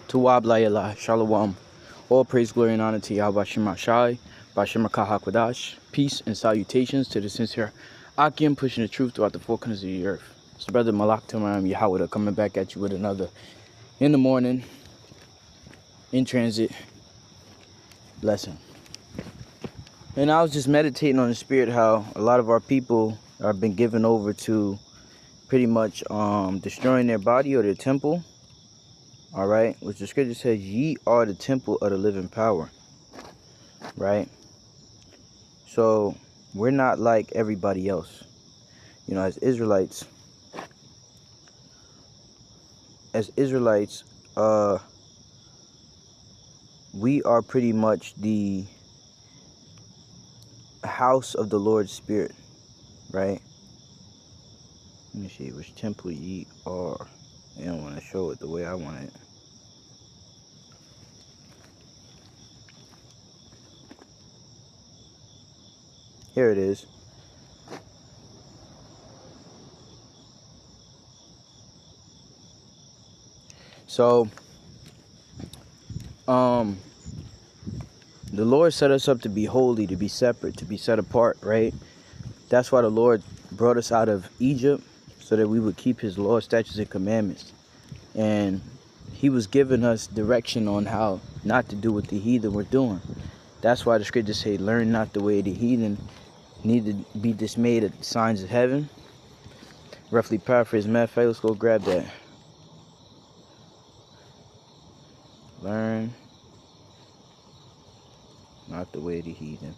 Tuwab Layala, Shalom. All praise, glory, and honor to Yahweh Shema Shai, Bashema Kahakwadash. Peace and salutations to the sincere Akim pushing the truth throughout the four corners of the earth. It's Brother Malak Tamaram Yahweh coming back at you with another in the morning, in transit lesson. And I was just meditating on the spirit how a lot of our people have been given over to pretty much destroying their body or their temple. All right, which the scripture says, ye are the temple of the living power, right? So we're not like everybody else, you know, as Israelites, we are pretty much the house of the Lord's Spirit, right? Let me see which temple ye are. I don't want to show it the way I want it. Here it is. So, the Lord set us up to be holy, to be separate, to be set apart, right? That's why the Lord brought us out of Egypt, so that we would keep his laws, statutes, and commandments. And he was giving us direction on how not to do what the heathen were doing. That's why the scriptures say, learn not the way of the heathen, neither be dismayed at the signs of heaven. Roughly paraphrase. Matter of fact, let's go grab that. Learn not the way of the heathen.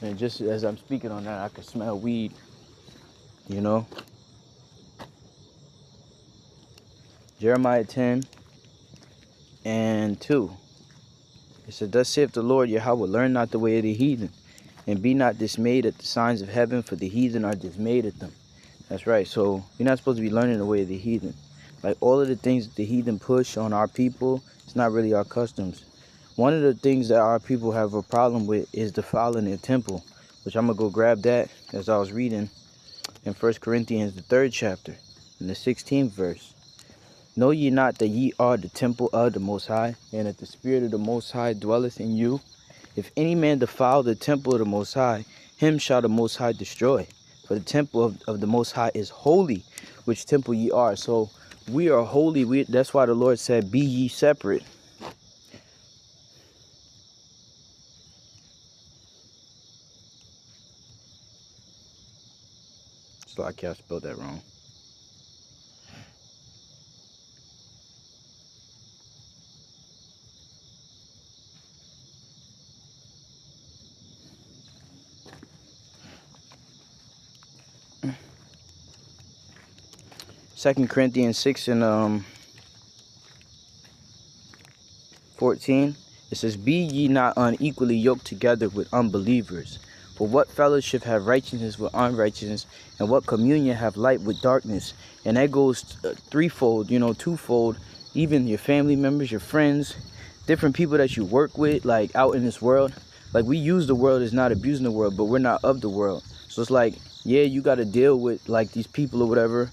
And just as I'm speaking on that, I can smell weed, you know. Jeremiah 10 and 2. It said, thus saith the Lord Yahweh, learn not the way of the heathen, and be not dismayed at the signs of heaven, for the heathen are dismayed at them. That's right. So you're not supposed to be learning the way of the heathen. Like all of the things that the heathen push on our people, it's not really our customs. One of the things that our people have a problem with is defiling their temple, which I'm going to go grab that as I was reading in 1 Corinthians, the 3rd chapter, in the 16th verse. Know ye not that ye are the temple of the Most High, and that the Spirit of the Most High dwelleth in you? If any man defile the temple of the Most High, him shall the Most High destroy. For the temple of the Most High is holy, which temple ye are. So we are holy. That's why the Lord said, be ye separate. So I can't spell that wrong. Second Corinthians 6 and 14. It says, be ye not unequally yoked together with unbelievers. For what fellowship have righteousness with unrighteousness, and what communion have light with darkness? And that goes threefold, you know, twofold. Even your family members, your friends, different people that you work with, like out in this world. Like we use the world as not abusing the world, but we're not of the world. So it's like, yeah, you got to deal with like these people or whatever,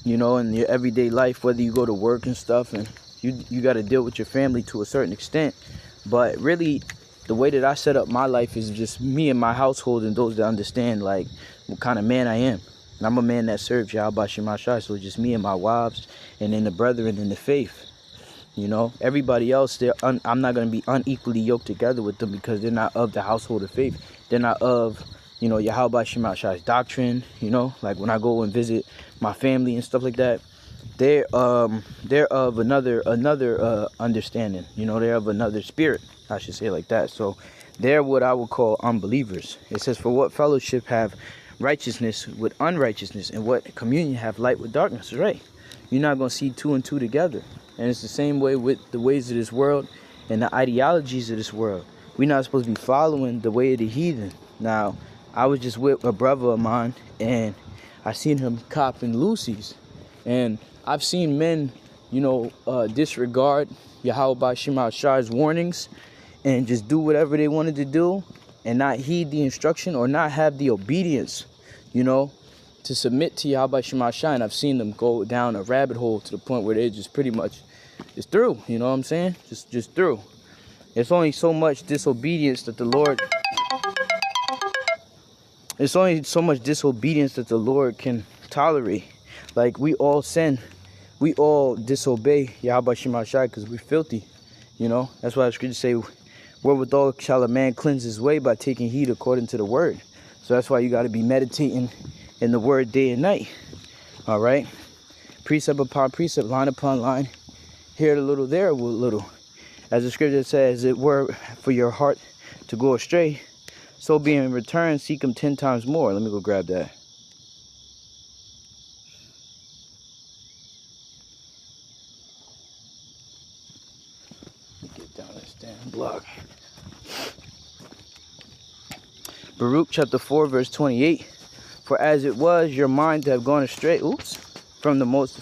you know, in your everyday life, whether you go to work and stuff, and you got to deal with your family to a certain extent. But really, the way that I set up my life is just me and my household and those that understand like what kind of man I am. And I'm a man that serves Yahweh Shema Shai, so just me and my wives, and then the brethren in the faith. You know, everybody else, I'm not going to be unequally yoked together with them because they're not of the household of faith. They're not of, you know, Yahweh Shema Shai's doctrine. You know, like when I go and visit my family and stuff like that, they're of another understanding. You know, they're of another spirit, I should say, like that. So they're what I would call unbelievers. It says, for what fellowship have righteousness with unrighteousness, and what communion have light with darkness? Right? You're not going to see two and two together. And it's the same way with the ways of this world and the ideologies of this world. We're not supposed to be following the way of the heathen. Now, I was just with a brother of mine, and I seen him copping Lucy's. And I've seen men, you know, disregard Yahweh Shema Shai's warnings and just do whatever they wanted to do and not heed the instruction or not have the obedience, you know, to submit to Yahweh Shema Shai, and I've seen them go down a rabbit hole to the point where they're just pretty much just through. You know what I'm saying? Just through. It's only so much disobedience that the Lord. It's only so much disobedience that the Lord can tolerate. Like, we all sin. We all disobey Yahweh Shema Shai because we're filthy. You know? That's why the scriptures say, wherewithal shall a man cleanse his way by taking heed according to the word. So that's why you got to be meditating in the word day and night. All right? Precept upon precept, line upon line. Here a little, there a little. As the scripture says, it were for your heart to go astray, so being in return, seek him 10 times more. Let me go grab that. Get down this damn block. Baruch chapter 4, verse 28. For as it was your mind to have gone astray, from the most.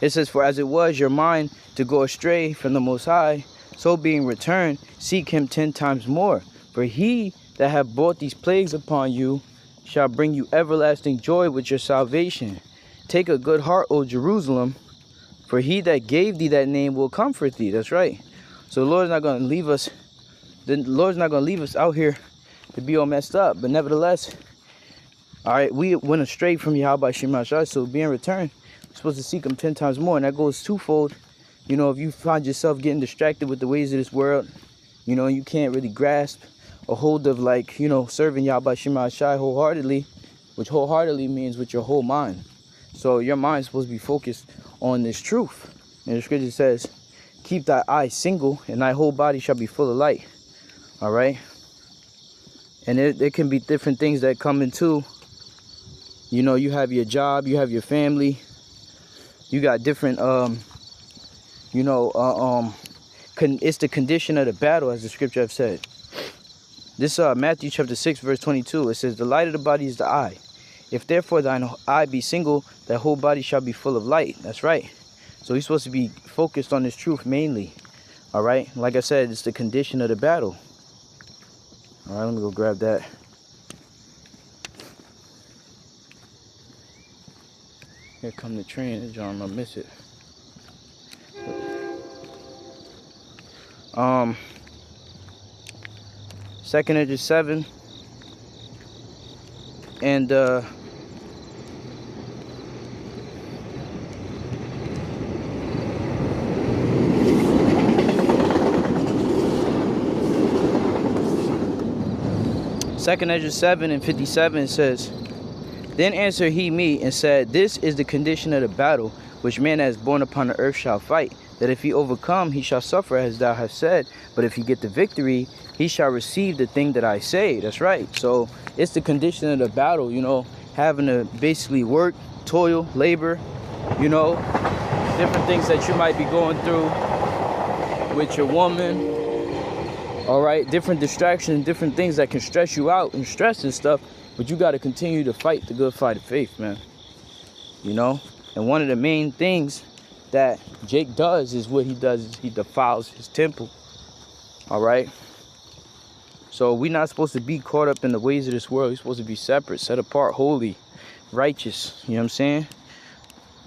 It says, for as it was your mind to go astray from the Most High, so being returned, seek him 10 times more. For he that hath brought these plagues upon you shall bring you everlasting joy with your salvation. Take a good heart, O Jerusalem, for he that gave thee that name will comfort thee. That's right. So the Lord's not going to leave us. The Lord's not going to leave us out here to be all messed up. But nevertheless, all right, we went astray from Yahweh Shema Shai, so being returned, we're supposed to seek him 10 times more. And that goes twofold. You know, if you find yourself getting distracted with the ways of this world, you know, you can't really grasp a hold of, like, you know, serving Yahweh Shema Shai wholeheartedly, which wholeheartedly means with your whole mind. So your mind's supposed to be focused on this truth. And the scripture says, keep thy eye single, and thy whole body shall be full of light. All right? And there can be different things that come into, you know, you have your job, you have your family, you got different, it's the condition of the battle, as the scripture have said. This Matthew chapter 6, verse 22, it says, the light of the body is the eye. If therefore thine eye be single, thy whole body shall be full of light. That's right. So you're supposed to be focused on this truth mainly. All right? Like I said, it's the condition of the battle. All right, let me go grab that. Here come the train, John, I'm gonna miss it. Second Edge 7 and Second Edge 7 and 57 says, then answered he me and said, this is the condition of the battle which man that is born upon the earth shall fight, that if he overcome, he shall suffer as thou hast said, but if he get the victory, he shall receive the thing that I say. That's right. So it's the condition of the battle, you know, having to basically work, toil, labor, you know, different things that you might be going through with your woman. All right, different distractions, different things that can stress you out and stress and stuff, but you got to continue to fight the good fight of faith, man. You know, and one of the main things that Jake does is what he does is he defiles his temple. All right. So we're not supposed to be caught up in the ways of this world. We're supposed to be separate, set apart, holy, righteous. You know what I'm saying?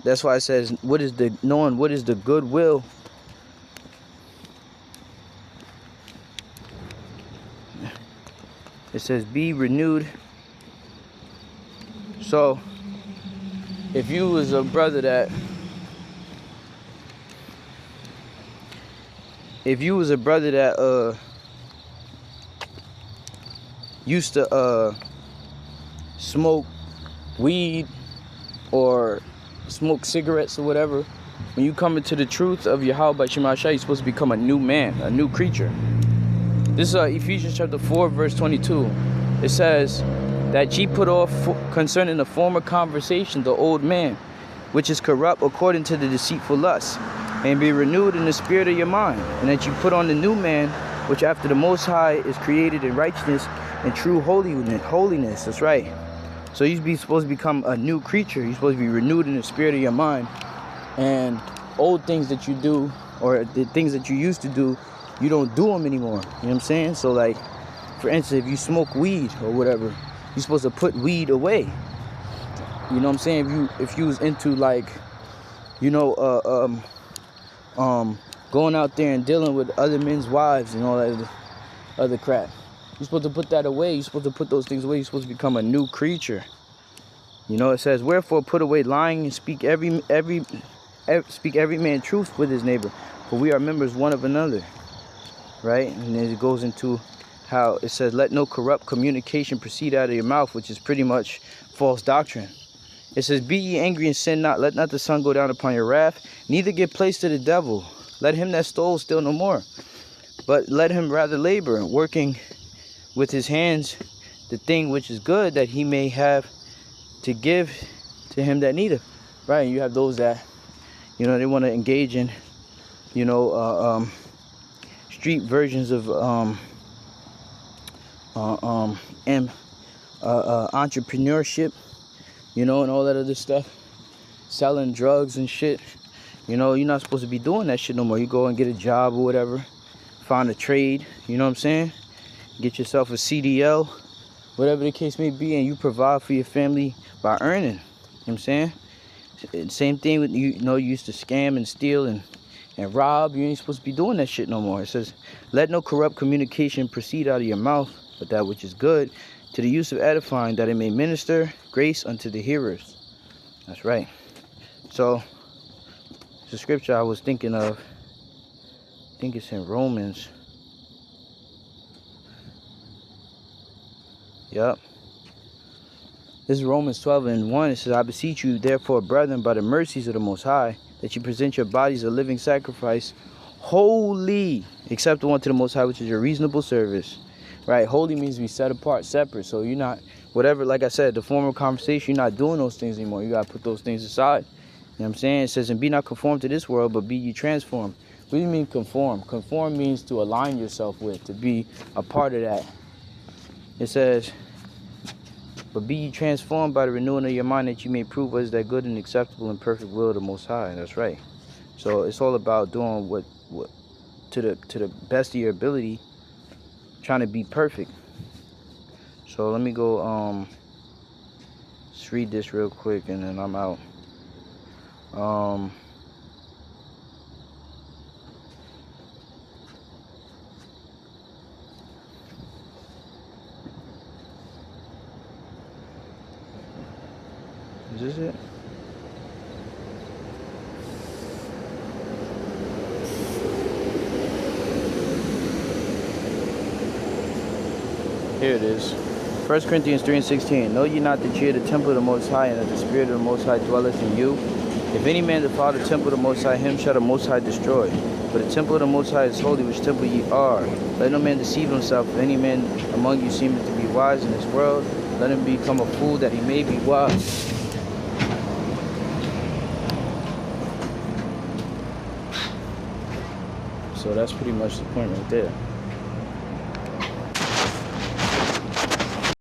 That's why it says, knowing what is the good will. It says, be renewed. So if you was a brother that used to smoke weed or smoke cigarettes or whatever, when you come into the truth of Yahweh Shema Shai, you're supposed to become a new man, a new creature. This is Ephesians chapter 4, verse 22. It says that ye put off concerning the former conversation the old man, which is corrupt according to the deceitful lust, and be renewed in the spirit of your mind, and that you put on the new man, which after the Most High is created in righteousness and true holiness. That's right. So you're supposed to become a new creature. You're supposed to be renewed in the spirit of your mind, and old things that you do, or the things that you used to do, you don't do them anymore. You know what I'm saying? So, like, for instance, if you smoke weed or whatever, you're supposed to put weed away. You know what I'm saying? If you was into like, you know, going out there and dealing with other men's wives and all that other crap, you're supposed to put that away. You're supposed to put those things away. You're supposed to become a new creature. You know, it says, wherefore put away lying and speak every man truth with his neighbor, for we are members one of another. Right? And then it goes into how it says, let no corrupt communication proceed out of your mouth, which is pretty much false doctrine. It says, be ye angry and sin not. Let not the sun go down upon your wrath, neither give place to the devil. Let him that stole steal no more, but let him rather labor, working with his hands the thing which is good, that he may have to give to him that needeth. Right? And you have those that, you know, they want to engage in, you know, street versions of entrepreneurship, you know, and all that other stuff, selling drugs and shit. You know, you're not supposed to be doing that shit no more. You go and get a job or whatever, find a trade, you know what I'm saying, get yourself a CDL, whatever the case may be, and you provide for your family by earning. You know what I'm saying? Same thing with, you know, you used to scam and steal and rob. You ain't supposed to be doing that shit no more. It says, let no corrupt communication proceed out of your mouth, but that which is good, to the use of edifying, that it may minister grace unto the hearers. That's right. So, it's a scripture I was thinking of. I think it's in Romans. Yep. This is Romans 12:1. It says, I beseech you, therefore, brethren, by the mercies of the Most High, that you present your bodies a living sacrifice, holy, acceptable unto the Most High, which is your reasonable service. Right? Holy means to be set apart, separate. So you're not, whatever, like I said, the former conversation, you're not doing those things anymore. You got to put those things aside. You know what I'm saying? It says, and be not conformed to this world, but be ye transformed. What do you mean conform? Conform means to align yourself with, to be a part of that. It says, but be ye transformed by the renewing of your mind, that you may prove what is that good and acceptable and perfect will of the Most High. And that's right. So it's all about doing what to the best of your ability, trying to be perfect. So let me go just read this real quick and then I'm out. Is this it? Here it is. 1 Corinthians 3:16. Know ye not that ye are the temple of the Most High, and that the Spirit of the Most High dwelleth in you? If any man defile the temple of the Most High, him shall the Most High destroy. For the temple of the Most High is holy, which temple ye are. Let no man deceive himself. If any man among you seemeth to be wise in this world, let him become a fool, that he may be wise. So that's pretty much the point right there.